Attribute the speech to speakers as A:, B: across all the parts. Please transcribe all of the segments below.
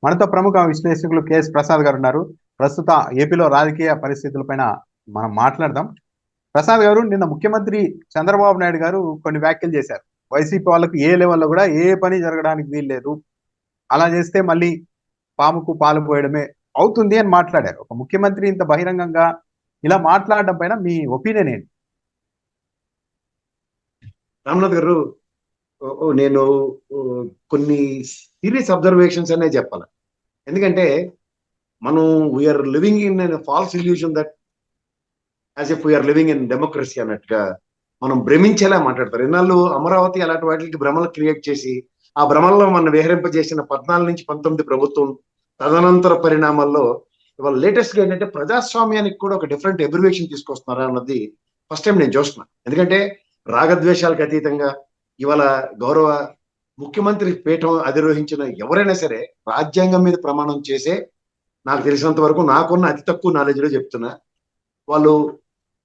A: మనతో ప్రముఖ విశ్లేషకులు కెఎస్ ప్రసాద్ గారు ఉన్నారు. ప్రస్తుత ఏపీలో రాజకీయ పరిస్థితులపైన మనం మాట్లాడదాం. ప్రసాద్ గారు, నిన్న ముఖ్యమంత్రి చంద్రబాబు నాయుడు గారు కొన్ని వ్యాఖ్యలు చేశారు. వైసీపీ వాళ్ళకు ఏ లెవెల్లో కూడా ఏ పని జరగడానికి వీల్లేదు, అలా చేస్తే మళ్ళీ పాముకు పాలు పోయడమే అవుతుంది అని మాట్లాడారు. ఒక ముఖ్యమంత్రి ఇంత బహిరంగంగా ఇలా మాట్లాడడం పైన మీ ఒపీనియన్ ఏంటి?
B: రామ్నాథ్ గారు, నేను కొన్ని సీరియస్ అబ్జర్వేషన్స్ అనే చెప్పాలి. ఎందుకంటే మనం we are living in false illusion that as if we are living in democracy అన్నట్టుగా మనం భ్రమించేలా మాట్లాడతారు. ఇన్నాళ్ళు అమరావతి అలాంటి వాటికి భ్రమలు క్రియేట్ చేసి ఆ భ్రమల్లో మనం విహరింపజేసిన 14 నుంచి 19 ప్రభుత్వం తదనంతర పరిణామాల్లో ఇవాళ లేటెస్ట్ గా ఏంటంటే ప్రజాస్వామ్యానికి కూడా ఒక డిఫరెంట్ ఎబ్రివేషన్ తీసుకొస్తున్నారా అన్నది ఫస్ట్ టైం నేను చూస్తున్నా. ఎందుకంటే రాగద్వేషాలకు అతీతంగా ఇవాళ గౌరవ ముఖ్యమంత్రి పీఠం అధిరోహించిన ఎవరైనా సరే రాజ్యాంగం మీద ప్రమాణం చేసే, నాకు తెలిసినంత వరకు నాకున్న అతి తక్కువ నాలెడ్జ్ లో చెప్తున్నా, వాళ్ళు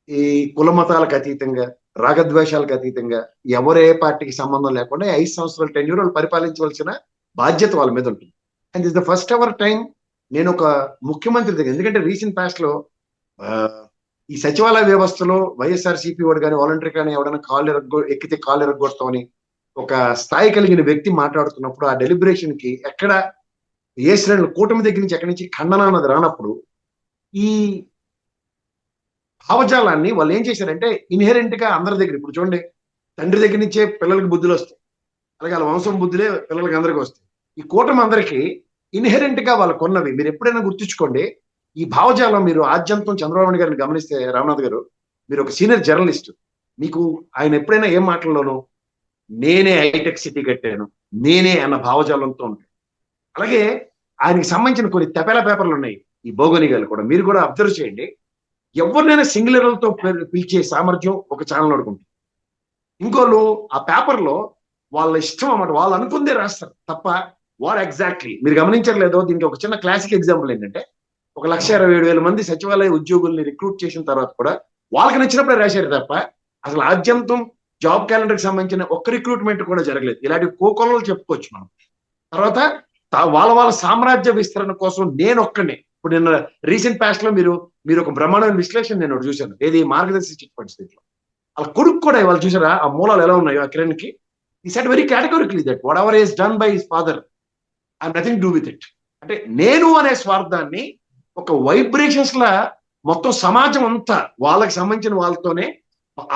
B: ఈ కుల మతాలకు అతీతంగా రాగద్వేషాలకు అతీతంగా ఎవరే పార్టీకి సంబంధం లేకుండా 5 సంవత్సరాల టెన్యూర్ వాళ్ళు పరిపాలించవలసిన బాధ్యత వాళ్ళ మీద ఉంటుంది. And is the first ever time నేను ఒక ముఖ్యమంత్రి దగ్గర, ఎందుకంటే రీసెంట్ పాస్ట్ లో ఈ సచివాలయ వ్యవస్థలో వైఎస్ఆర్సీపీ వాడు కానీ వాలంటరీ కానీ ఎవడైనా ఎక్కితే కాళ్ళు ఎరగొడతామని ఒక స్థాయి కలిగిన వ్యక్తి మాట్లాడుతున్నప్పుడు ఆ డెలిబరేషన్ కి ఎక్కడ ఏ శ్రేణులు కూటమి దగ్గర నుంచి ఎక్కడి నుంచి ఖండన అన్నది రానప్పుడు ఈ భావజాలాన్ని వాళ్ళు ఏం చేశారంటే ఇన్హెరెంట్ గా అందరి దగ్గర, ఇప్పుడు చూడండి, తండ్రి దగ్గర నుంచే పిల్లలకి బుద్ధులు వస్తాయి, అలాగే వాళ్ళ వంశం బుద్ధులే పిల్లలకి అందరికీ వస్తాయి. ఈ కూటమి అందరికీ ఇన్హెరెంట్ గా వాళ్ళకు ఉన్నవి. మీరు ఎప్పుడైనా గుర్తుంచుకోండి, ఈ భావజాలం మీరు ఆద్యంతం చంద్రబాబు నాయుడు గారిని గమనిస్తే, రామనాథ్ గారు మీరు ఒక సీనియర్ జర్నలిస్ట్, మీకు ఆయన ఎప్పుడైనా ఏం మాటల్లోనూ నేనే హైటెక్ సిటీ కట్టాను, నేనే అన్న భావజాలంతో ఉంటాయి. అలాగే ఆయనకి సంబంధించిన కొన్ని తెపెల పేపర్లు ఉన్నాయి, ఈ భౌగోళికాలు కూడా మీరు కూడా అబ్జర్వ్ చేయండి. ఎవరినైనా సింగులర్లతో పిలిచే సామర్థ్యం ఒక ఛానల్ అడుగుంటుంది. ఇంకోళ్ళు ఆ పేపర్ లో వాళ్ళ ఇష్టం అన్నమాట, వాళ్ళు అనుకుందే రాస్తారు తప్ప వారు ఎగ్జాక్ట్లీ మీరు గమనించట్లేదో. దీనికి ఒక చిన్న క్లాసిక్ ఎగ్జాంపుల్ ఏంటంటే, 1,27,000 మంది సచివాలయ ఉద్యోగుల్ని రిక్రూట్ చేసిన తర్వాత కూడా వాళ్ళకి నచ్చినప్పుడే రాశారు తప్ప అసలు ఆద్యంతం జాబ్ క్యాలెండర్ కి సంబంధించిన ఒక్క రిక్రూట్మెంట్ కూడా జరగలేదు. ఇలాంటి కోకొల్లలు చెప్పుకోవచ్చు మనం. తర్వాత వాళ్ళ సామ్రాజ్య విస్తరణ కోసం నేను ఒక్కడే, ఇప్పుడు నిన్న రీసెంట్ పాస్ట్ లో మీరు ఒక బ్రహ్మాండమైన విశ్లేషణ నేను చూశాను, ఏది మార్గదర్శి చిట్ ఫండ్స్ దీంట్లో. వాళ్ళ కొడుకు కూడా ఇవాళ చూసారా ఆ మూలాలు ఎలా ఉన్నాయో ఆ కిరణ్ కి. He said very categorically that whatever is done by his father I nothing do with it. అంటే నేను అనే స్వార్థాన్ని ఒక వైబ్రేషన్స్ లా మొత్తం సమాజం అంతా వాళ్ళకి సంబంధించిన వాళ్ళతోనే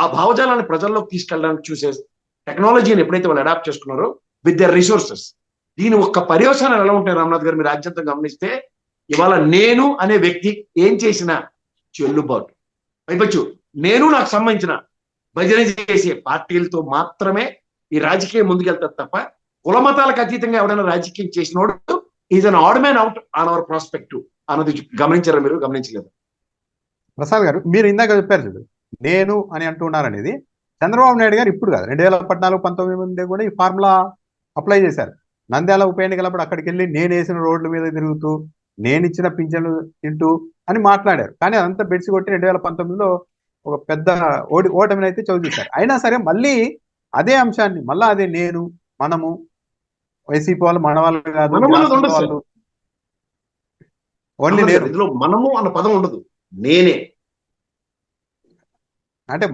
B: ఆ భావజాలాన్ని ప్రజల్లోకి తీసుకెళ్ళడానికి చూసే టెక్నాలజీని ఎప్పుడైతే వాళ్ళు అడాప్ట్ చేసుకున్నారో విత్ దర్ రిసోర్సెస్, దీని ఒక్క పర్యవసానాలు ఎలా ఉంటాయి రామ్నాథ్ గారు మీరు రాజ్యాంగం గమనిస్తే, ఇవాళ నేను అనే వ్యక్తి ఏం చేసినా చెల్లుబాటు అయిపోవచ్చు. నేను నాకు సంబంధించిన భజన చేసే పార్టీలతో మాత్రమే ఈ రాజకీయం ముందుకెళ్తారు తప్ప కుల మతాలకు అతీతంగా ఎవడైనా రాజకీయం చేసినోడు is an odd man out on hour prospective అన్నది గమనించారా మీరు? గమనించలేదు.
A: ప్రసాద్ గారు, మీరు ఇందాక చెప్పారు చూడు, నేను అని అంటున్నారు అనేది చంద్రబాబు నాయుడు గారు ఇప్పుడు కాదు, 2014-19 కూడా ఈ ఫార్ములా అప్లై చేశారు. నంద్యాల ఉప ఎన్నికలప్పుడు అక్కడికి వెళ్ళి నేను వేసిన రోడ్ల మీద తిరుగుతూ నేను ఇచ్చిన పింఛన్లు తింటూ అని మాట్లాడారు. కానీ అదంతా బెడ్సి కొట్టి 2019లో ఒక పెద్ద ఓటమిని అయితే చవిచూశారు. అయినా సరే మళ్ళీ అదే అంశాన్ని మళ్ళా అదే నేను మనము వైసీపీ వాళ్ళు మన వాళ్ళు కాదు, ఓన్లీ నేను,
B: ఇందులో మనము అన్న పదం ఉండదు, నేనే.
A: అంటే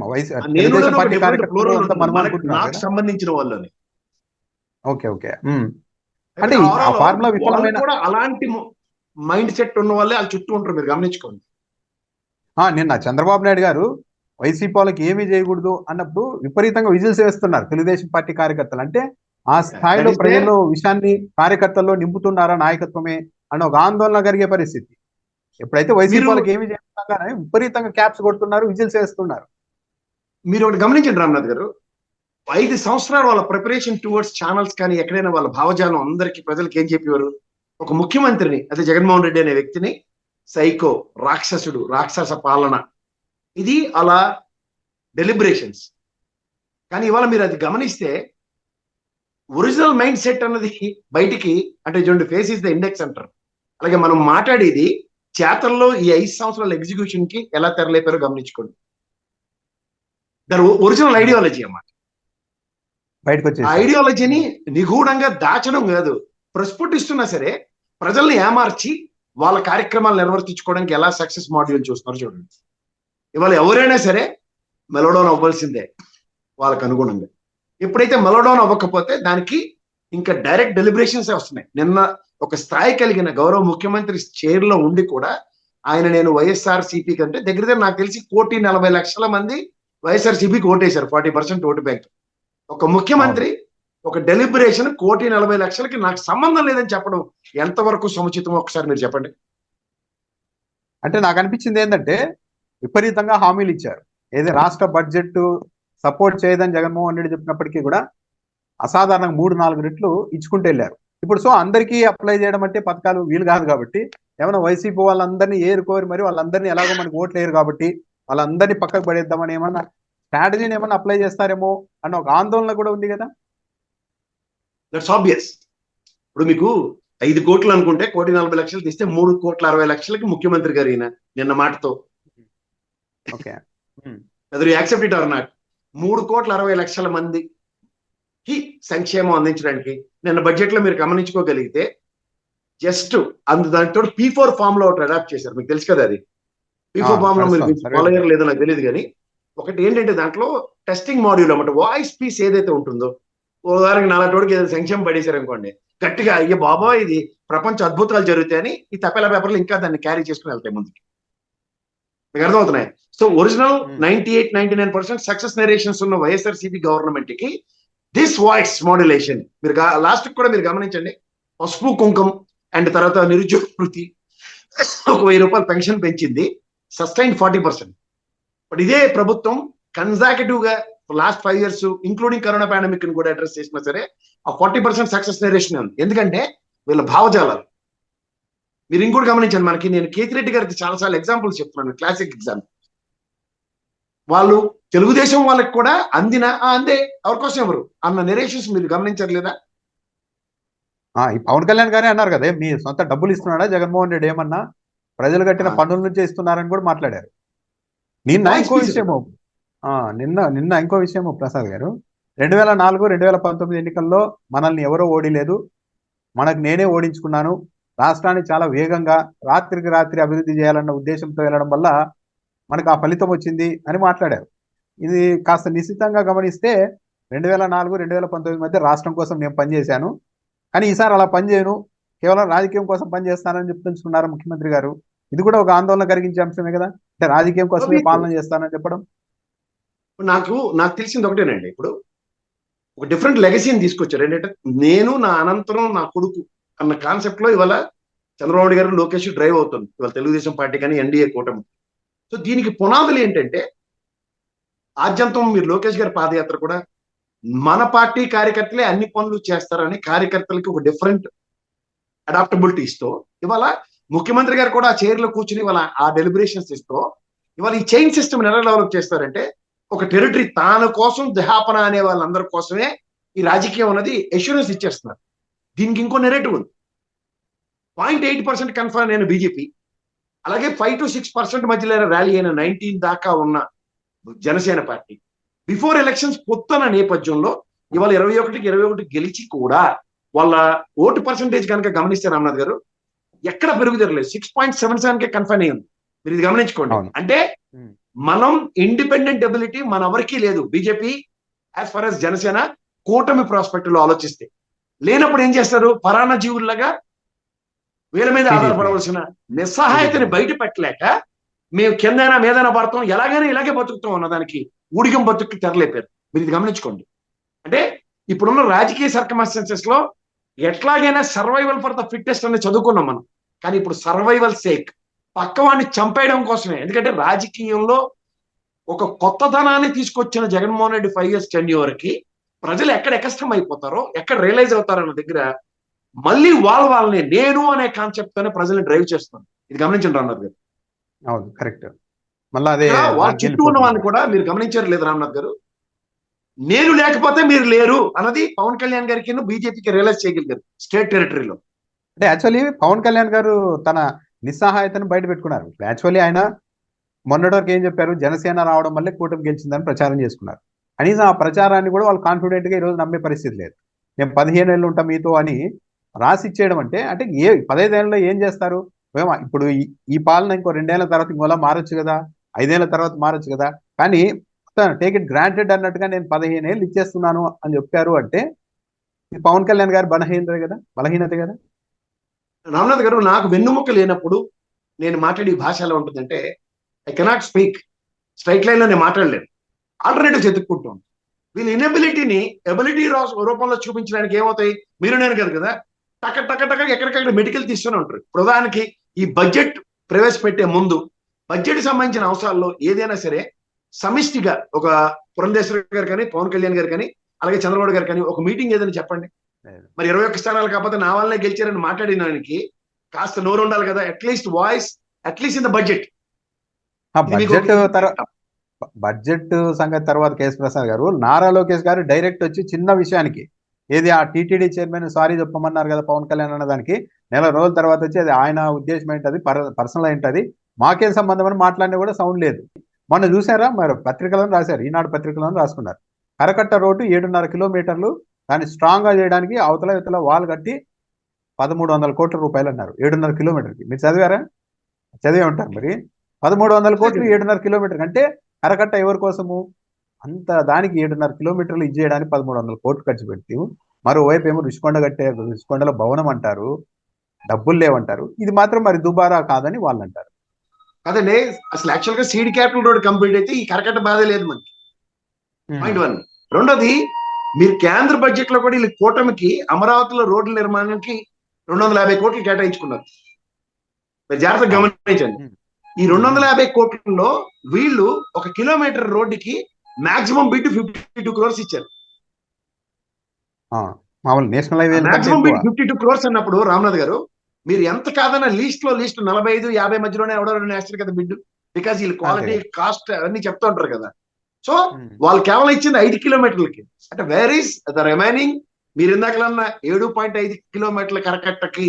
B: నాకు సంబంధించిన వాళ్ళని.
A: Okay okay. అంటే ఆ ఫార్ములా విఫలమైన
B: కూడా అలాంటి మైండ్ సెట్ ఉన్న వాళ్ళే వాళ్ళ చుట్టూ ఉంటారు, మీరు గమనించుకోండి.
A: నిన్న చంద్రబాబు నాయుడు గారు వైసీపీ వాళ్ళకి ఏమీ చేయకూడదు అన్నప్పుడు విపరీతంగా విజిల్స్ వేస్తున్నారు తెలుగుదేశం పార్టీ కార్యకర్తలు. అంటే ఆ స్థాయిలో ప్రజల్లో విషయాన్ని కార్యకర్తల్లో నింపుతున్నారా నాయకత్వమే అని ఒక ఆందోళన కలిగే పరిస్థితి. ఎప్పుడైతే వైసీపీ వాళ్ళకి ఏమి చేయకుండానే విపరీతంగా క్యాప్స్ కొడుతున్నారు, విజిల్స్ వేస్తున్నారు.
B: మీరు ఒకటి గమనించండి రామ్నాథ్ గారు, 5 సంవత్సరాలు వాళ్ళ ప్రిపరేషన్ టువర్డ్స్ ఛానల్స్ కానీ ఎక్కడైనా వాళ్ళ భావజాలం అందరికీ ప్రజలకు ఏం చెప్పేవారు? ఒక ముఖ్యమంత్రిని, అదే జగన్మోహన్ రెడ్డి అనే వ్యక్తిని సైకో, రాక్షసుడు, రాక్షస పాలన, ఇది అలా డెలిబరేషన్స్. కానీ ఇవాళ మీరు అది గమనిస్తే ఒరిజినల్ మైండ్ సెట్ అన్నది బయటికి, అంటే చూడండి, ఫేస్ ఇస్ ద ఇండెక్స్ అంటారు. అలాగే మనం మాట్లాడేది చేతల్లో ఈ 5 సంవత్సరాల ఎగ్జిక్యూషన్ కి ఎలా తెరలేపారో గమనించుకోండి. దాని ఒరిజినల్ ఐడియాలజీ అన్నమాట.
A: బయటకు వచ్చి
B: ఐడియాలజీని నిగూఢంగా దాచడం కాదు, ప్రస్ఫుటిస్తున్నా సరే ప్రజల్ని ఏమార్చి వాళ్ళ కార్యక్రమాలు నిర్వర్తించుకోవడానికి ఎలా సక్సెస్ మాడ్యూల్ చూస్తున్నారు చూడండి. ఇవాళ ఎవరైనా సరే మెలోడౌన్ అవ్వాల్సిందే వాళ్ళకు అనుగుణంగా. ఎప్పుడైతే మెలోడౌన్ అవ్వకపోతే దానికి ఇంకా డైరెక్ట్ డెలిబరేషన్స్ వస్తున్నాయి. నిన్న ఒక స్థాయి కలిగిన గౌరవ ముఖ్యమంత్రి చైర్ లో ఉండి కూడా ఆయన నేను వైఎస్ఆర్ సిపి కంటే దగ్గర నాకు తెలిసి 1,40,00,000 మంది వైఎస్ఆర్ సిపికి ఓటేశారు, 40% ఓటు బ్యాంక్. ఒక ముఖ్యమంత్రి ఒక డెలిబరేషన్ 1,40,00,000కి నాకు సంబంధం లేదని చెప్పడం ఎంతవరకు సముచితమో ఒకసారి మీరు చెప్పండి.
A: అంటే నాకు అనిపించింది ఏంటంటే విపరీతంగా హామీలు ఇచ్చారు. ఏది రాష్ట్ర బడ్జెట్ సపోర్ట్ చేయదని జగన్మోహన్ రెడ్డి చెప్పినప్పటికీ కూడా అసాధారణంగా 3-4 రెట్లు ఇచ్చుకుంటూ వెళ్ళారు. ఇప్పుడు సో అందరికీ అప్లై చేయడం అంటే పథకాలు వీలు కాదు కాబట్టి ఏమైనా వైసీపీ వాళ్ళందరినీ ఏరుకోరు, మరి వాళ్ళందరినీ ఎలాగో మనకు ఓట్లు వేయరు కాబట్టి వాళ్ళందరినీ పక్కకు పడేద్దామని ఏమన్నా స్ట్రాటజీని ఏమన్నా అప్లై చేస్తారేమో అన్న ఒక ఆందోళన కూడా ఉంది కదా.
B: That's obvious. ఇప్పుడు మీకు 5 కోట్లు అనుకుంటే 1,40,00,000 తీస్తే 3,60,00,000కి ముఖ్యమంత్రి గారు ఈయన నిన్న మాటతో.
A: ఓకే,
B: అది యాక్సెప్ట్ ఇట్ ఆర్ నాట్. 3,60,00,000 మందికి సంక్షేమం అందించడానికి నిన్న బడ్జెట్ లో మీరు గమనించుకోగలిగితే జస్ట్ దాంతో P4 ఫామ్ లో ఒకటి అడాప్ట్ చేశారు. మీకు తెలుసు కదా, అది P4 ఫామ్ లో మీరు ఫాలో అయ్యారు లేదో నాకు తెలియదు, కానీ ఒకటి ఏంటంటే దాంట్లో టెస్టింగ్ మాడ్యూల్ అన్నమాట. వాయిస్ పీస్ ఏదైతే ఉంటుందో, ఉదాహరణకి నాలుగోడికి ఏదో సంక్షేమం పడేశారు అనుకోండి, గట్టిగా అయ్యో బాబా ఇది ప్రపంచ అద్భుతాలు జరుగుతాయని ఈ తపేలా పేపర్లు ఇంకా దాన్ని క్యారీ చేసుకుని వెళ్తాయి ముందుకి. మీకు అర్థమవుతున్నాయి. సో ఒరిజినల్ 98-99% సక్సెస్ నెరేషన్స్ ఉన్న వైఎస్ఆర్సీపీ గవర్నమెంట్ కి దిస్ వాయిస్ మాడ్యులేషన్ మీరు లాస్ట్ కూడా మీరు గమనించండి. పసుపు కుంకం అండ్ తర్వాత నిరుద్యోగ వృత్తి ఒక 1,000 రూపాయలు పెన్షన్ పెంచింది, సస్టైన్ 40%. బట్ ఇదే ప్రభుత్వం కన్సాక్యూటివ్ గా last 5 years including corona pandemic ని కూడా అడ్రస్ చేసినా సరే ఆ 40% సక్సెస్ నెరేషన్ ఉంది. ఎందుకంటే వీళ్ళ భావజాలాలు. మీరు ఇంకోటి గమనించండి, మనకి నేను కేతిరెడ్డి గారికి చాలాసార్లు ఎగ్జాంపుల్స్ చెప్తున్నాను, క్లాసిక్ ఎగ్జాంపుల్. వాళ్ళు తెలుగుదేశం వాళ్ళకి కూడా అందే ఎవరి కోసం ఎవరు అన్న నెరేషన్స్ మీరు గమనించారు లేదా?
A: ఈ పవన్ కళ్యాణ్ గారే అన్నారు కదా, మీ సొంత డబ్బులు ఇస్తున్నాడా జగన్మోహన్ రెడ్డి, ఏమన్నా ప్రజలు కట్టిన పన్నుల నుంచే ఇస్తున్నారని కూడా మాట్లాడారు. నిన్న ఇంకో విషయము ప్రసాద్ గారు, 2004-2019 ఎన్నికల్లో మనల్ని ఎవరో ఓడిలేదు, మనకు నేనే ఓడించుకున్నాను, రాష్ట్రాన్ని చాలా వేగంగా రాత్రికి రాత్రి అభివృద్ధి చేయాలన్న ఉద్దేశంతో వెళ్ళడం వల్ల మనకు ఆ ఫలితం వచ్చింది అని మాట్లాడారు. ఇది కాస్త నిశ్చితంగా గమనిస్తే 2004-2019 మధ్య రాష్ట్రం కోసం నేను పనిచేశాను, కానీ ఈసారి అలా పనిచేయను, కేవలం రాజకీయం కోసం పనిచేస్తానని చెప్తున్నారు ముఖ్యమంత్రి గారు. ఇది కూడా ఒక ఆందోళన కలిగించే అంశమే కదా, అంటే రాజకీయం కోసమే పాలన చేస్తానని చెప్పడం.
B: నాకు తెలిసింది ఒకటేనండి, ఇప్పుడు ఒక డిఫరెంట్ లెగసీని తీసుకొచ్చారు. ఏంటంటే నేను నా అనంతరం నా కొడుకు అన్న కాన్సెప్ట్ లో ఇవాళ చంద్రబాబు నాయుడు గారు లోకేష్ డ్రైవ్ అవుతుంది ఇవాళ తెలుగుదేశం పార్టీ కానీ ఎన్డీఏ కూటమి. సో దీనికి పునాదులు ఏంటంటే ఆద్యంతం మీరు లోకేష్ గారి పాదయాత్ర కూడా మన పార్టీ కార్యకర్తలే అన్ని పనులు చేస్తారని కార్యకర్తలకి ఒక డిఫరెంట్ అడాప్టబిలిటీ ఇస్తూ ఇవాళ ముఖ్యమంత్రి గారు కూడా ఆ చైర్ లో కూర్చుని ఇవాళ ఆ డెలిబరేషన్స్ ఇస్తూ ఇవాళ ఈ చైన్ సిస్టమ్ ఎలా డెవలప్ చేస్తారంటే ఒక టెరిటరీ తాను కోసం దహాపన అనే వాళ్ళందరి కోసమే ఈ రాజకీయం అనేది అష్యూరెన్స్ ఇచ్చేస్తున్నారు. దీనికి ఇంకో నెరేటివ్ ఉంది. 0.8% కన్ఫర్మ్ అయిన బీజేపీ, అలాగే 5-6% మధ్యలో ర్యాలీ అయిన 19 దాకా ఉన్న జనసేన పార్టీ బిఫోర్ ఎలక్షన్స్ పొత్తున్న నేపథ్యంలో ఇవాళ 21 గెలిచి కూడా వాళ్ళ ఓటు పర్సంటేజ్ కనుక గమనిస్తే రామ్నాథ్ గారు ఎక్కడ పెరుగుదరలేదు, 6.77కే కన్ఫర్మ్ అయ్యింది. మీరు ఇది గమనించుకోండి. అంటే మనం ఇండిపెండెంట్ ఎబిలిటీ మన ఎవరికీ లేదు. BJP as far as Janasena కూటమి ప్రాస్పెక్ట్ లో ఆలోచిస్తే లేనప్పుడు ఏం చేస్తారు, పరాన్న జీవుల్లాగా వీళ్ళ మీద ఆధారపడవలసిన నిస్సహాయతని బయట పెట్టలేక మేము కిందైనా మీదైనా పడతాం, ఎలాగైనా ఇలాగే బతుకుతాం అన్నదానికి ఊడిగం బతుకు తెరలేపారు. మీరు ఇది గమనించుకోండి. అంటే ఇప్పుడున్న రాజకీయ సర్కమ్స్టాన్సెస్ లో ఎట్లాగైనా సర్వైవల్ ఫర్ ద ఫిట్టెస్ట్ అని చదువుకున్నాం మనం, కానీ ఇప్పుడు సర్వైవల్ సేక్ పక్కవాడిని చంపేయడం కోసమే. ఎందుకంటే రాజకీయంలో ఒక కొత్తదనాన్ని తీసుకొచ్చిన జగన్మోహన్ రెడ్డి 5 years టెన్యూర్ కి ప్రజలు ఎక్కడ ఎకష్టం అయిపోతారో, ఎక్కడ రియలైజ్ అవుతారో అన్న దగ్గర మళ్ళీ వాళ్ళని నేను అనే కాన్సెప్ట్ తోనే ప్రజల్ని డ్రైవ్ చేస్తాను. ఇది గమనించండి రామ్నాథ్ గారు.
A: అవును, కరెక్ట్. మళ్ళీ అదే
B: వాళ్ళ చుట్టూ ఉన్న వాళ్ళని కూడా మీరు గమనించారు లేదు రామ్నాథ్ గారు, నేను లేకపోతే మీరు లేరు అన్నది పవన్ కళ్యాణ్ గారికి బీజేపీకి రియలైజ్ చేయగలిగారు స్టేట్ టెరిటరీలో.
A: అంటే యాక్చువల్లీ పవన్ కళ్యాణ్ గారు తన నిస్సహాయతను బయట పెట్టుకున్నారు. యాక్చువల్లీ ఆయన మొన్నటి వరకు ఏం చెప్పారు, జనసేన రావడం వల్లే కూటమి గెలిచిందని ప్రచారం చేసుకున్నారు. కనీసం ఆ ప్రచారాన్ని కూడా వాళ్ళు కాన్ఫిడెంట్ గా ఈ రోజు నమ్మే పరిస్థితి లేదు. నేను 15 ఏళ్ళు ఉంటా మీతో అని రాసి ఇచ్చేయడం అంటే అంటే 15 ఏళ్ళలో ఏం చేస్తారు? ఇప్పుడు ఈ పాలన ఇంకో 2 ఏళ్ల తర్వాత ఇంకోలా మారొచ్చు కదా, 5 ఏళ్ల తర్వాత మారొచ్చు కదా. కానీ టేక్ ఇట్ గ్రాంటెడ్ అన్నట్టుగా నేను 15 ఏళ్ళు ఇచ్చేస్తున్నాను అని చెప్పారు అంటే ఇది పవన్ కళ్యాణ్ గారి బలహీనత కదా.
B: రామ్నాథ్ గారు, నాకు వెన్నుముక్క లేనప్పుడు నేను మాట్లాడే భాష ఎలా ఉంటుందంటే, I cannot speak straight line లో నేను మాట్లాడలేను, ఆల్టర్నేటివ్స్ ఎత్తుక్కుంటాం. వీళ్ళ ఇన్ఎబిలిటీని ఎబిలిటీ రూపంలో చూపించడానికి ఏమవుతాయి, మీరు నేను కదా టక టక టక ఎక్కడికక్కడ మెడికల్ తీసుకుని ఉంటారు. ప్రధానికి ఈ బడ్జెట్ ప్రవేశపెట్టే ముందు బడ్జెట్ సంబంధించిన అవసరాల్లో ఏదైనా సరే సమిష్టిగా ఒక పురంధేశ్వరి గారు కానీ, పవన్ కళ్యాణ్ గారు కానీ, అలాగే చంద్రబాబు గారు కానీ ఒక మీటింగ్ ఏదైనా చెప్పండి. మరి 21 స్థానాలు కాకపోతే నా వాళ్ళనే గెలిచారని మాట్లాడినానికి కాస్త నోరు ఉండాలి కదా, at least voice, at least in the budget.
A: Budget సంగతి తర్వాత కేఎస్ ప్రసాద్ గారు, నారా లోకేష్ గారు డైరెక్ట్ వచ్చి చిన్న విషయానికి ఏది ఆ టీటీడీ చైర్మన్ సారీ చెప్పమన్నారు కదా పవన్ కళ్యాణ్ అన్న దానికి, నెల రోజుల తర్వాత వచ్చి అది ఆయన ఉద్దేశం ఏంటది, పర్సనల్ ఏంటది, మాకేం సంబంధం అని మాట్లాడినా కూడా సౌండ్ లేదు. మొన్న చూసారా, మరి పత్రికలను రాశారు, ఈనాడు పత్రికలను రాసుకున్నారు. కరకట్ట రోడ్డు 7.5 కిలోమీటర్లు, దాన్ని స్ట్రాంగ్ గా చేయడానికి అవతల ఇవతల వాల్ కట్టి 1,300 కోట్ల రూపాయలు అన్నారు 7.5 కిలోమీటర్కి. మీరు చదివారా? చదివే ఉంటారు మరి. 1,300 కోట్లు 7.5 కిలోమీటర్ అంటే కరకట్ట ఎవరి కోసము? అంత దానికి 7.5 కిలోమీటర్లు ఇచ్చేయడానికి 1,300 కోట్లు ఖర్చు పెట్టి, మరోవైపు ఏమో రుషికొండ కట్టారు, రుషికొండలో భవనం అంటారు, డబ్బులు లేవంటారు. ఇది మాత్రం మరి దుబారా కాదని వాళ్ళు అంటారు.
B: అదండి, అసలు యాక్చువల్ గా సీడ్ క్యాపిటల్ రోడ్ కంప్లీట్ అయితే ఈ కరకట్ట బాధ లేదు మనకి. పాయింట్ 1. రెండోది, మీరు కేంద్ర బడ్జెట్ లో కూడా వీళ్ళు కూటమికి అమరావతిలో రోడ్ల నిర్మాణానికి 250 కోట్లు కేటాయించుకున్నారు. మీరు జాగ్రత్తగా గమనించండి. ఈ 250 కోట్లలో వీళ్ళు 1 కిలోమీటర్ రోడ్డుకి మాక్సిమం బిడ్ 52 crores ఇచ్చారు.
A: మామూలు national highway
B: maximum bid 52 crores అన్నప్పుడు రామ్నాథ్ గారు, మీరు ఎంత కాదన్నా లీస్ట్ 45-50 మధ్యలోనే ఎవడో వేస్తారు కదా బిడ్. బికాస్ వీళ్ళు క్వాలిటీ, కాస్ట్ అవన్నీ చెప్తూ ఉంటారు కదా. సో వాళ్ళు కేవలం ఇచ్చింది 5 కిలోమీటర్లకి. అంటే వేర్ ఈస్ ద రిమైనింగ్? మీరు ఇందాకలన్నా 7.5 కిలోమీటర్ల కరకట్టకి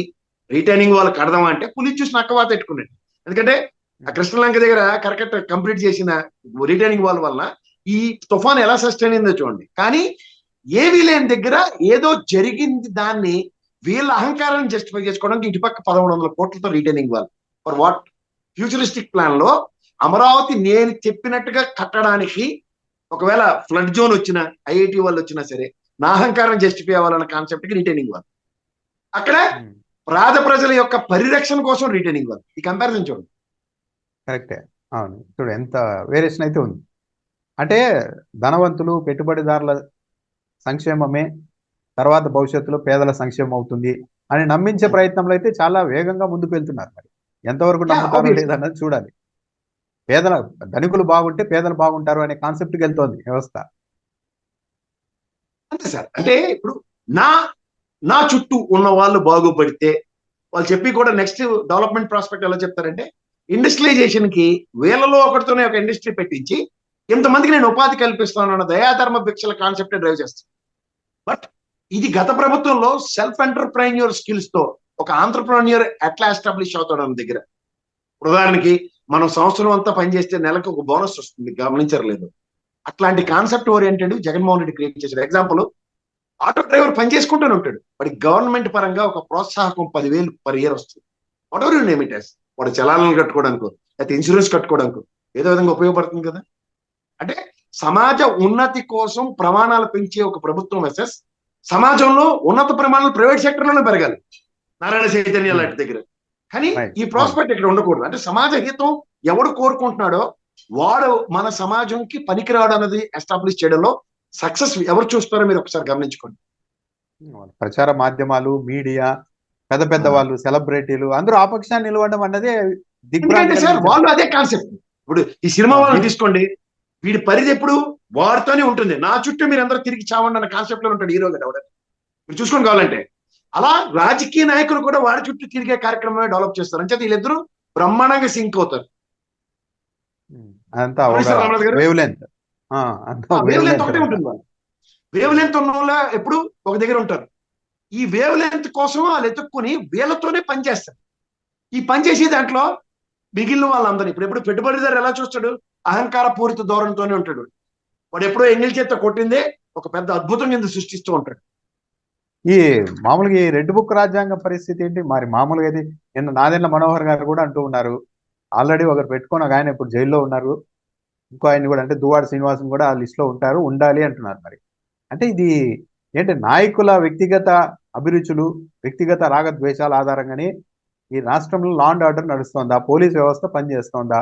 B: రిటైనింగ్ వాళ్ళు కడదాం అంటే పులి చూసి నక్కవాత పెట్టుకున్నాడు. ఎందుకంటే ఆ కృష్ణలంక దగ్గర కరకట్ట కంప్లీట్ చేసిన రిటైనింగ్ వాల్ వల్ల ఈ తుఫాన్ ఎలా సస్టైన్ అయిందో చూడండి. కానీ ఏవీ లేని దగ్గర ఏదో జరిగింది, దాన్ని వీళ్ళ అహంకారాన్ని జస్టిఫై చేసుకోవడానికి ఇటుపక్క 1,100 కోట్లతో retaining wall. For what? Futuristic plan లో అమరావతి నేను చెప్పినట్టుగా కట్టడానికి, ఒకవేళ ఫ్లడ్ జోన్ వచ్చినా, ఐఐటి వాళ్ళు వచ్చినా సరే నా అహంకారం జస్టిఫై అవ్వాలన్న కాన్సెప్ట్ కి రిటైనింగ్ వాల్. అక్కడ పేద ప్రజల యొక్క పరిరక్షణ కోసం రిటైనింగ్ వాల్. ఈ కంపారిజన్ చూడండి.
A: కరెక్టే. అవును, చూడు ఎంత వేరియేషన్ అయితే ఉంది. అంటే ధనవంతులు, పెట్టుబడిదారుల సంక్షేమమే తర్వాత భవిష్యత్తులో పేదల సంక్షేమం అవుతుంది అని నమ్మించే ప్రయత్నంలో అయితే చాలా వేగంగా ముందుకు వెళ్తున్నారు. మరి ఎంతవరకు నమ్ముతారో లేదన్నది చూడాలి. ధనికులు బాగుంటే పేదలు బాగుంటారు అనే కాన్సెప్ట్కి వెళ్తోంది వ్యవస్థ.
B: అంతే సార్. అంటే ఇప్పుడు నా చుట్టూ ఉన్న వాళ్ళు బాగుపడితే, వాళ్ళు చెప్పి కూడా నెక్స్ట్ డెవలప్మెంట్ ప్రాస్పెక్ట్ ఎలా చెప్తారంటే, ఇండస్ట్రియలైజేషన్ కి వీళ్ళలో ఒకటితోనే ఒక ఇండస్ట్రీ పెట్టించి ఇంతమందికి నేను ఉపాధి కల్పిస్తాను అన్న దయాధర్మ భిక్షల కాన్సెప్ట్ డ్రైవ్ చేస్తాను. బట్ ఇది గత ప్రభుత్వంలో సెల్ఫ్ ఎంటర్ప్రైన్యూర్ స్కిల్స్ తో ఒక ఆంటర్ప్రెన్యూర్ ఎట్లా ఎస్టాబ్లిష్ అవుతాడు అన్న దగ్గర. ఉదాహరణకి మనం సంవత్సరం అంతా పనిచేస్తే నెలకు ఒక బోనస్ వస్తుంది, గమనించలేదు. అట్లాంటి concept oriented Jaganmohan Reddy create చేశాడు. ఎగ్జాంపుల్, ఆటో డ్రైవర్ పని చేసుకుంటూనే ఉంటాడు, వాడికి గవర్నమెంట్ పరంగా ఒక ప్రోత్సాహకం 10,000 పర్ ఇయర్ వస్తుంది. Whatever you name it as, వాడు చలాలను కట్టుకోవడానికి, లేకపోతే ఇన్సూరెన్స్ కట్టుకోవడానికి ఏదో విధంగా ఉపయోగపడుతుంది కదా. అంటే సమాజ ఉన్నతి కోసం ప్రమాణాలు పెంచే ఒక ప్రభుత్వం వర్సెస్ సమాజంలో ఉన్నత ప్రమాణాలు ప్రైవేట్ సెక్టర్ లోనే పెరగాలి, నారాయణ చైతన్య లాంటి దగ్గర. కానీ ఈ ప్రాస్పెక్ట్ ఇక్కడ ఉండకూడదు. అంటే సమాజ హితం ఎవడు కోరుకుంటున్నాడో వాడు మన సమాజంకి పనికిరాడు అన్నది ఎస్టాబ్లిష్ చేయడంలో సక్సెస్ ఎవరు చూస్తారో మీరు ఒకసారి గమనించుకోండి.
A: ప్రచార మాధ్యమాలు, మీడియా, పెద్ద పెద్ద వాళ్ళు, సెలబ్రిటీలు అందరూ ఆ పక్షాన్ని నిలవడం అన్నదే
B: సార్. వాళ్ళు అదే కాన్సెప్ట్. ఇప్పుడు ఈ సినిమా వాళ్ళని తీసుకోండి, వీడి పరిధి ఎప్పుడు వాడితోనే ఉంటుంది. నా చుట్టూ మీరు అందరూ తిరిగి చావండి అన్న కాన్సెప్ట్ లో ఉంటాడు హీరో కదా. మీరు చూసుకొని కావాలంటే అలా రాజకీయ నాయకులు కూడా వాడి చుట్టూ తిరిగే కార్యక్రమమే డెవలప్ చేస్తారు. అంటే వీళ్ళిద్దరూ బ్రహ్మాండంగా సింక్ అవుతారు.
A: వేవ్ లెంత్
B: ఒకటే ఉంటుంది. వాళ్ళు వేవ్ లెంత్ ఉన్న వాళ్ళ ఎప్పుడు ఒక దగ్గర ఉంటారు. ఈ వేవ్ లెంత్ కోసం వాళ్ళు ఎత్తుక్కుని వీళ్ళతోనే పనిచేస్తారు. ఈ పని చేసే దాంట్లో మిగిలిన వాళ్ళందరూ ఇప్పుడు పెట్టుబడిదారు ఎలా చూస్తాడు? అహంకార పూరిత ధోరణితోనే ఉంటాడు. వాడు ఎప్పుడో ఎంగిల్ చేత కొట్టిందే ఒక పెద్ద అద్భుతం కింద సృష్టిస్తూ ఉంటాడు.
A: ఈ మామూలుగా ఈ రెడ్ బుక్ రాజ్యాంగం పరిస్థితి ఏంటి మరి? మామూలుగా ఇది నిన్న నాదెండ్ల మనోహర్ గారు కూడా అంటూ ఉన్నారు, ఆల్రెడీ ఒకరు పెట్టుకొని ఒక ఆయన ఇప్పుడు జైల్లో ఉన్నారు, ఇంకో ఆయన కూడా అంటే దువ్వాడ శ్రీనివాసన్ కూడా ఆ లిస్ట్ లో ఉంటారు, ఉండాలి అంటున్నారు. మరి అంటే ఇది ఏంటి, నాయకుల వ్యక్తిగత అభిరుచులు, వ్యక్తిగత రాగద్వేషాల ఆధారంగానే ఈ రాష్ట్రంలో లా అండ్ ఆర్డర్ నడుస్తోందా, పోలీస్ వ్యవస్థ పనిచేస్తోందా?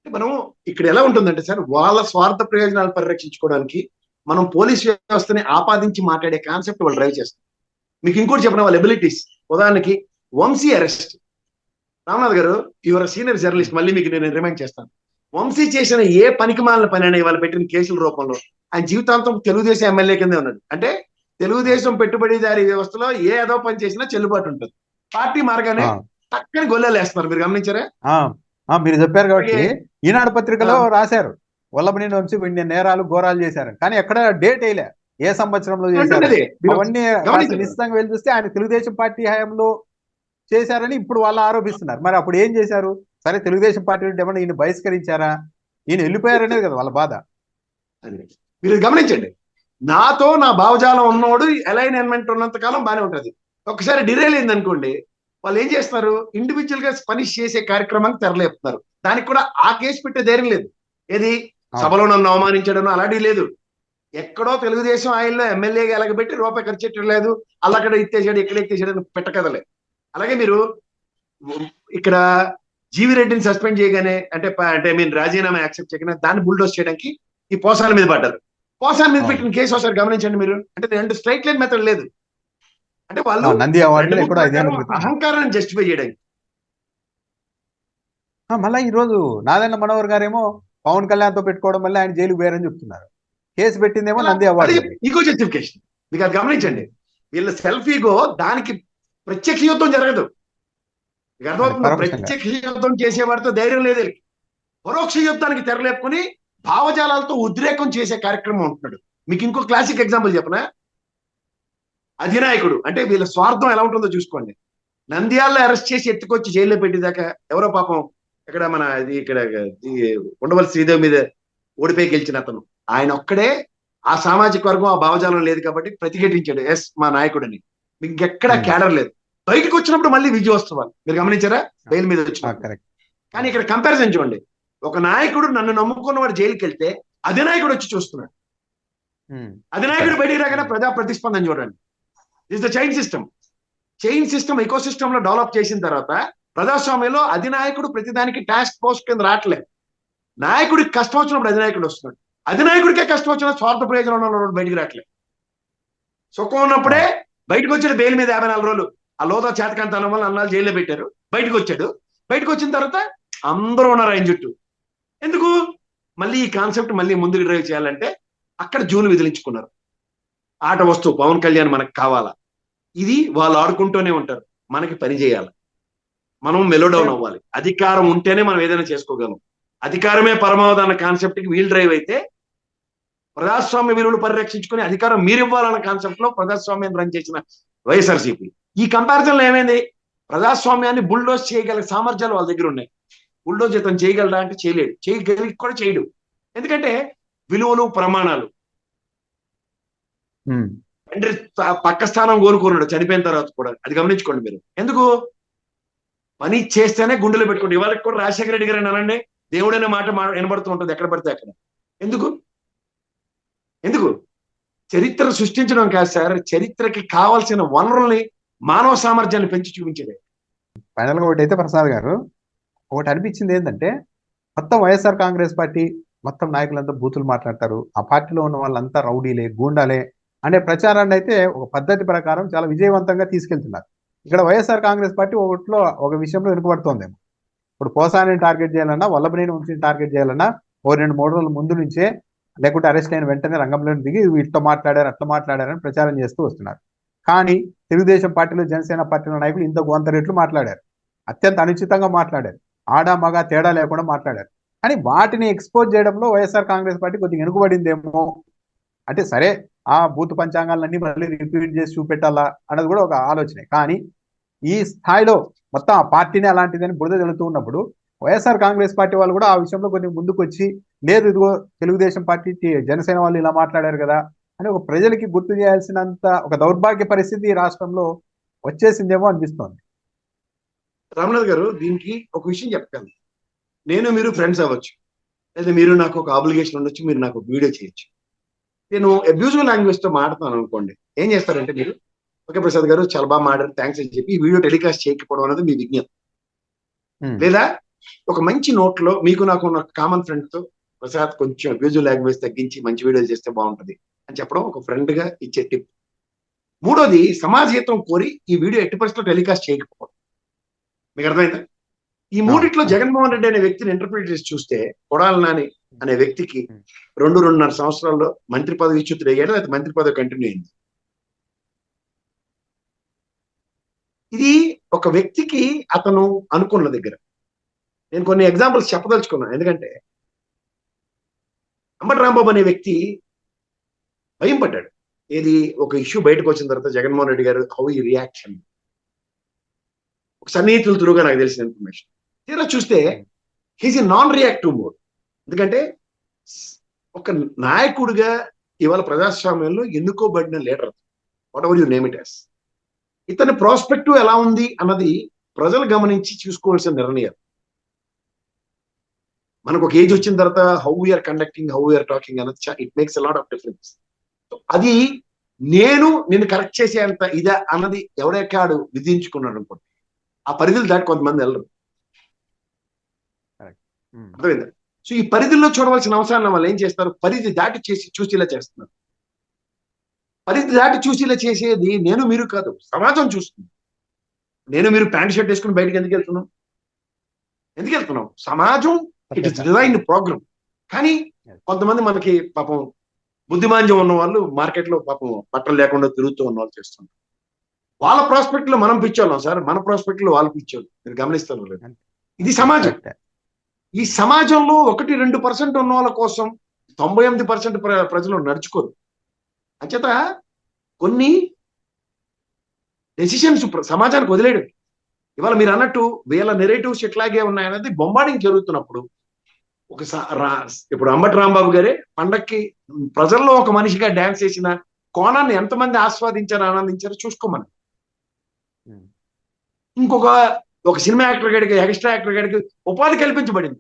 B: మనం ఇక్కడ ఎలా ఉంటుందంటే సార్, వాళ్ళ స్వార్థ ప్రయోజనాలు పరిరక్షించుకోవడానికి మనం పోలీస్ వ్యవస్థని ఆపాదించి మాట్లాడే కాన్సెప్ట్ వాళ్ళు డ్రైవ్ చేస్తారు. మీకు ఇంకోటి చెప్పిన వాళ్ళ ఎబిలిటీస్, ఉదాహరణకి వంశీ అరెస్ట్. రామనాథ్ గారు, యువర్ సీనియర్ జర్నలిస్ట్, మళ్ళీ మీకు నేను రిమైండ్ చేస్తాను. వంశీ చేసిన ఏ పనికి మాలిన పని అయినా ఇవాళ పెట్టిన కేసుల రూపంలో ఆయన జీవితాంతం తెలుగుదేశం ఎమ్మెల్యే కిందే ఉన్నాడు. అంటే తెలుగుదేశం పెట్టుబడిదారీ వ్యవస్థలో ఏ ఏదో పని చేసినా చెల్లుబాటు ఉంటుంది. పార్టీ మారగానే టక్కని గొల్లలు వేస్తున్నారు. మీరు గమనించారా?
A: మీరు చెప్పారు కాబట్టి ఈనాడు పత్రికలో రాశారు, వల్లభనేని వంశీ ఇన్ని నేరాలు ఘోరాలు చేశారు, కానీ ఎక్కడ డేట్ వేయలే, ఏ సంవత్సరంలో చేశారు అవన్నీ నిశ్చితంగా వెళ్ళి చూస్తే ఆయన తెలుగుదేశం పార్టీ హయాంలో చేశారని ఇప్పుడు వాళ్ళు ఆరోపిస్తున్నారు. మరి అప్పుడు ఏం చేశారు? సరే, తెలుగుదేశం పార్టీ నుండి ఏమన్నా ఈయన బహిష్కరించారా? ఈయన వెళ్ళిపోయారనేది కదా వాళ్ళ బాధ.
B: మీరు గమనించండి, నాతో నా భావజాలం ఉన్నవాడు అలైన్మెంట్ ఉన్నంత కాలం బాగానే ఉంటది. ఒకసారి డిరైల్ అయింది అనుకోండి, వాళ్ళు ఏం చేస్తారు, ఇండివిజువల్ గా పనిష్ చేసే కార్యక్రమానికి తెరలేపుతున్నారు. దానికి కూడా ఆ కేసు పెట్టే ధైర్యం లేదు. ఏది సభలో నన్ను అవమానించడం అలాంటివి లేదు. ఎక్కడో తెలుగుదేశం ఆయనలో ఎమ్మెల్యేగా ఎలగబెట్టి రూపాయి ఖర్చు పెట్టలేదు, అక్కడ ఇచ్చేసాడు ఇక్కడ ఇచ్చేసాడు పెట్టకదలే. అలాగే మీరు ఇక్కడ జీవి రెడ్డిని సస్పెండ్ చేయగానే అంటే మీరు రాజీనామా యాక్సెప్ట్ చేయగానే దాన్ని బుల్డోస్ చేయడానికి ఈ పోసాల మీద పడ్డారు. పోసాల మీద పెట్టిన కేసు ఒకసారి గమనించండి మీరు. అంటే రెండు స్ట్రైట్ లైన్ మెథడ్ లేదు. అంటే వాళ్ళు అహంకారాన్ని జస్టిఫై చేయడానికి.
A: మళ్ళీ ఈ రోజు నాదెండ్ల మనోహర్ గారేమో పవన్ కళ్యాణ్ తో పెట్టుకోవడం వల్ల ఆయన జైలుకు పోయారని చెప్తున్నారు. కేసు పెట్టిందేమో నంది అవార్డు.
B: Ego justification. మీకు అది గమనించండి, వీళ్ళ సెల్ఫ్ ఈగో, దానికి ప్రత్యక్ష యుద్ధం జరగదు. మీకు అర్థమవుతుంది? ప్రత్యక్ష యుద్ధం చేసేవాడితో ధైర్యం లేదు. పరోక్ష యుద్ధానికి తెరలేపుకొని భావజాలాలతో ఉద్రేకం చేసే కార్యక్రమం ఉంటున్నాడు. మీకు ఇంకో క్లాసిక్ ఎగ్జాంపుల్ చెప్పనా? అధినాయకుడు అంటే వీళ్ళ స్వార్థం ఎలా ఉంటుందో చూసుకోండి. నంద్యాలలో అరెస్ట్ చేసి ఎత్తుకొచ్చి జైల్లో పెట్టేదాకా ఎవరో పాపం ఇక్కడ మన ఇక్కడ ఉండవల్లి శ్రీదేవి మీద ఓడిపోయి గెలిచిన అతను, ఆయన ఒక్కడే ఆ సామాజిక వర్గం ఆ భావజాలం లేదు కాబట్టి ప్రతిఘటించాడు, ఎస్ మా నాయకుడని. మీకు ఎక్కడ క్యాడర్ లేదు. బయటకు వచ్చినప్పుడు మళ్ళీ విజయోత్సవాలు. మీరు గమనించారా? బెయిల్ మీద వచ్చిన. కానీ ఇక్కడ కంపారిజన్ చూడండి, ఒక నాయకుడు నన్ను నమ్ముకున్న వాడు జైలుకి వెళ్తే అధినాయకుడు వచ్చి చూస్తున్నాడు. అధినాయకుడు బయటికి రాగానే ప్రజా ప్రతిస్పందన చూడండి. Is the chain system. Chain system eco system లో డెవలప్ చేసిన తర్వాత ప్రజాస్వామ్యంలో అధినాయకుడు ప్రతిదానికి టాస్క్ ఫోర్స్ కింద రావట్లేదు. నాయకుడికి కష్టం వచ్చినప్పుడు అధినాయకుడు వస్తున్నాడు. అధినాయకుడికే కష్టం వచ్చిన స్వార్థ ప్రయోజనం బయటికి రావట్లేదు. సుఖం ఉన్నప్పుడే బయటకు వచ్చాడు. బెయిల్ మీద 54 రోజులు ఆ లోదా చేతకాంతనం వల్ల అన్నాళ్ళు జైల్లో పెట్టారు. బయటకు వచ్చాడు. బయటకు వచ్చిన తర్వాత అందరూ ఉన్నారు ఆయన చుట్టూ. ఎందుకు? మళ్ళీ ఈ కాన్సెప్ట్ మళ్ళీ ముందుకు డ్రైవ్ చేయాలంటే అక్కడ జూలు విదిలించుకున్నారు. ఆట వస్తువు పవన్ కళ్యాణ్ మనకు కావాలా? ఇది వాళ్ళు ఆడుకుంటూనే ఉంటారు. మనకి పని చేయాలి, మనం మెలోడౌన్ అవ్వాలి. అధికారం ఉంటేనే మనం ఏదైనా చేసుకోగలం. అధికారమే పరమావధి అన్న కాన్సెప్ట్ కి వీల్ డ్రైవ్ అయితే ప్రజాస్వామ్య విలువలు పరిరక్షించుకుని అధికారం మీరు ఇవ్వాలన్న కాన్సెప్ట్ లో ప్రజాస్వామ్యం రన్ చేసిన వైఎస్ఆర్సీపీ. ఈ కంపారిజన్ లో ఏమైంది? ప్రజాస్వామ్యాన్ని బుల్డోజ్ చేయగల సామర్థ్యాలు వాళ్ళ దగ్గర ఉన్నాయి. బుల్డోజ్ ఇతను చేయగలరా అంటే చేయలేడు, చేయగలిగి కూడా చేయడు. ఎందుకంటే విలువలు ప్రమాణాలు. తండ్రి పక్క స్థానం కోరుకున్నాడు చనిపోయిన తర్వాత కూడా, అది గమనించుకోండి మీరు. ఎందుకు? పని చేస్తేనే గుండెలు పెట్టుకోండి. ఇవాళకి కూడా రాజశేఖర రెడ్డి గారు అనండి, దేవుడైన మాట వినబడుతూ ఉంటుంది ఎక్కడ పడితే అక్కడ. ఎందుకు? చరిత్ర సృష్టించడం కాదు సార్, చరిత్రకి కావాల్సిన వనరుల్ని, మానవ సామర్థ్యాన్ని పెంచి చూపించేది.
A: ఫైనల్ గా ఒకటి అయితే ప్రసాద్ గారు, ఒకటి అనిపించింది ఏంటంటే, మొత్తం వైఎస్ఆర్ కాంగ్రెస్ పార్టీ మొత్తం నాయకులంతా బూతులు మాట్లాడతారు, ఆ పార్టీలో ఉన్న వాళ్ళంతా రౌడీలే, గూండాలే అనే ప్రచారాన్ని అయితే ఒక పద్ధతి ప్రకారం చాలా విజయవంతంగా తీసుకెళ్తున్నారు. ఇక్కడ వైఎస్ఆర్ కాంగ్రెస్ పార్టీ ఒక విషయంలో వెనుకబడుతోందేమో. ఇప్పుడు పోసాని టార్గెట్ చేయాలన్నా, వల్లభనేని వంశీని టార్గెట్ చేయాలన్నా 2-3 రోజుల ముందు నుంచే, లేకుంటే అరెస్ట్ అయిన వెంటనే రంగంలో దిగి ఇట్లా మాట్లాడారు అట్లా మాట్లాడారని ప్రచారం చేస్తూ వస్తున్నారు. కానీ తెలుగుదేశం పార్టీలో, జనసేన పార్టీలో నాయకులు ఇంత గొంత రేట్లు మాట్లాడారు, అత్యంత అనుచితంగా మాట్లాడారు, ఆడ మగ తేడా లేకుండా మాట్లాడారు. కానీ వాటిని ఎక్స్పోజ్ చేయడంలో వైఎస్ఆర్ కాంగ్రెస్ పార్టీ కొద్దిగా వెనుకబడిందేమో. అంటే సరే, ఆ బూత్ పంచాంగాలన్నీ మళ్ళీ రిపీట్ చేసి చూపెట్టాలా అన్నది కూడా ఒక ఆలోచనే. కానీ ఈ స్థాయిలో మొత్తం ఆ పార్టీని అలాంటిదని బురద జరుగుతూ ఉన్నప్పుడు వైఎస్ఆర్ కాంగ్రెస్ పార్టీ వాళ్ళు కూడా ఆ విషయంలో కొంచెం ముందుకు వచ్చి, లేదు ఇదిగో తెలుగుదేశం పార్టీ, జనసేన వాళ్ళు ఇలా మాట్లాడారు కదా, అని ఒక ప్రజలకి గుర్తు చేయాల్సినంత ఒక దౌర్భాగ్య పరిస్థితి ఈ రాష్ట్రంలో వచ్చేసిందేమో అనిపిస్తోంది.
B: రామనాథ్ గారు దీనికి ఒక విషయం చెప్పగలను. నేను మీరు ఫ్రెండ్స్ అవ్వచ్చు, లేదా మీరు నాకు ఒక ఆబ్లిగేషన్ ఉండొచ్చు, మీరు నాకు ఒక వీడియో చేయొచ్చు. నేను అబ్యూజివ్ లాంగ్వేజ్ తో మాట్లాడుతున్నాను అనుకోండి, ఏం చేస్తారంటే మీరు, ఓకే ప్రసాద్ గారు చాలా బాగా మాట్లాడారు, థ్యాంక్స్ అని చెప్పి ఈ వీడియో టెలికాస్ట్ చేయకపోవడం అనేది మీ విజ్ఞప్తి.
A: ఉమ్,
B: లేదా ఒక మంచి నోట్ లో మీకు నాకు ఉన్న కామన్ ఫ్రెండ్ తో, ప్రసాద్ కొంచెం అబ్యూజివ్ లాంగ్వేజ్ తగ్గించి మంచి వీడియోలు చేస్తే బాగుంటది అని చెప్పడం ఒక ఫ్రెండ్ గా ఇచ్చే టిప్. మూడోది, సమాజహితం కోరి ఈ వీడియో ఎట్టి పరిస్థితుల్లో టెలికాస్ట్ చేయకపోవడం. మీకు అర్థమైందా? ఈ
A: అవును
B: మూడిట్లో
A: అవును.
B: జగన్మోహన్ రెడ్డి అనే వ్యక్తిని ఇంటర్ప్రిట్ చేసి చూస్తే, కొడాలి నాని అనే వ్యక్తికి
A: ఉమ్,
B: 2-2.5 సంవత్సరాల్లో మంత్రి పదవి ఇచ్చుతుడు అయ్యాడు, లేకపోతే మంత్రి పదవి కంటిన్యూ అయింది. ఇది ఒక వ్యక్తికి అతను అనుకున్న దగ్గర. నేను కొన్ని ఎగ్జాంపుల్స్ చెప్పదలుచుకున్నాను, ఎందుకంటే అంబటి రాంబాబు అనే వ్యక్తి భయం పడ్డాడు. ఏది, ఒక ఇష్యూ బయటకు వచ్చిన తర్వాత జగన్మోహన్ రెడ్డి గారు హౌ ఈ రియాక్షన్, ఒక సన్నిహితుల త్రూగా నాకు తెలిసిన ఇన్ఫర్మేషన్. తీరా చూస్తే
A: um,
B: he's a non reactive mode. ఎందుకంటే ఒక నాయకుడిగా ఇవాళ ప్రజాస్వామ్యంలో ఎన్నుకోబడిన leader, whatever you name it as, ఇతని ప్రాస్పెక్టివ్ ఎలా ఉంది అన్నది ప్రజలు గమనించి చూసుకోవాల్సిన నిర్ణయాలు. మనకు ఒక ఏజ్ వచ్చిన తర్వాత how we're conducting, how we're talking అన్నది it makes a lot of difference. అది నిన్ను కరెక్ట్ చేసే అంత ఇదా అన్నది ఎవరెక్కాడు విధించుకున్నాడు అనుకోండి, ఆ పరిధులు దాటి కొంతమంది వెళ్ళరు.
A: correct. ఉమ్,
B: అర్థమైందా? సో ఈ పరిధిలో చూడవలసిన అవసరాన్ని వాళ్ళు ఏం చేస్తారు, పరిధి దాటి చూసేలా చేస్తున్నారు. పరిధి దాటి చూసేలా చేసేది నేను మీరు కాదు, సమాజం చూస్తుంది. నేను మీరు ప్యాంట్ షర్ట్ వేసుకుని బయటకు ఎందుకు వెళ్తున్నాం? సమాజం, ఇట్ ఇస్ డిజైన్డ్ ప్రోగ్రామ్. కానీ
A: Yes.
B: కొంతమంది మనకి పాపం బుద్ధిమాంద్యం ఉన్న వాళ్ళు మార్కెట్ లో పాపం బట్టలు లేకుండా తిరుగుతూ ఉన్న వాళ్ళు చేస్తున్నారు. వాళ్ళ ప్రాస్పెక్ట్ లో మనం పిచ్చోళ్ళం సార్, మన ప్రాస్పెక్ట్ లో వాళ్ళు పిచ్చోళ్ళు. మీరు గమనిస్తాను లేదు? ఇది సమాజం.
A: Correct.
B: ఈ సమాజంలో 1-2% ఉన్న వాళ్ళ కోసం 98% ప్రజలు నడుచుకోరు. అంచేత కొన్ని డెసిషన్స్ సమాజానికి వదిలేయడం. ఇవాళ మీరు అన్నట్టు వీళ్ళ నెరేటివ్స్ ఎట్లాగే ఉన్నాయనేది బొంబార్డింగ్ జరుగుతున్నప్పుడు, ఇప్పుడు అంబటి రాంబాబు గారే పండక్కి ప్రజల్లో ఒక మనిషిగా డాన్స్ చేసిన కోణాన్ని ఎంతమంది ఆస్వాదించారు, ఆనందించారో చూసుకోమని.
A: ఉమ్.
B: ఒక సినిమా యాక్టర్ గడికి, ఎక్స్ట్రా యాక్టర్ గడికి ఉపాధి కల్పించబడింది,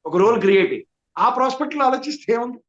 B: ఒక రోల్ క్రియేటివ్. ఆ ప్రాస్పెక్ట్ లో ఆలోచిస్తే ఏముంది?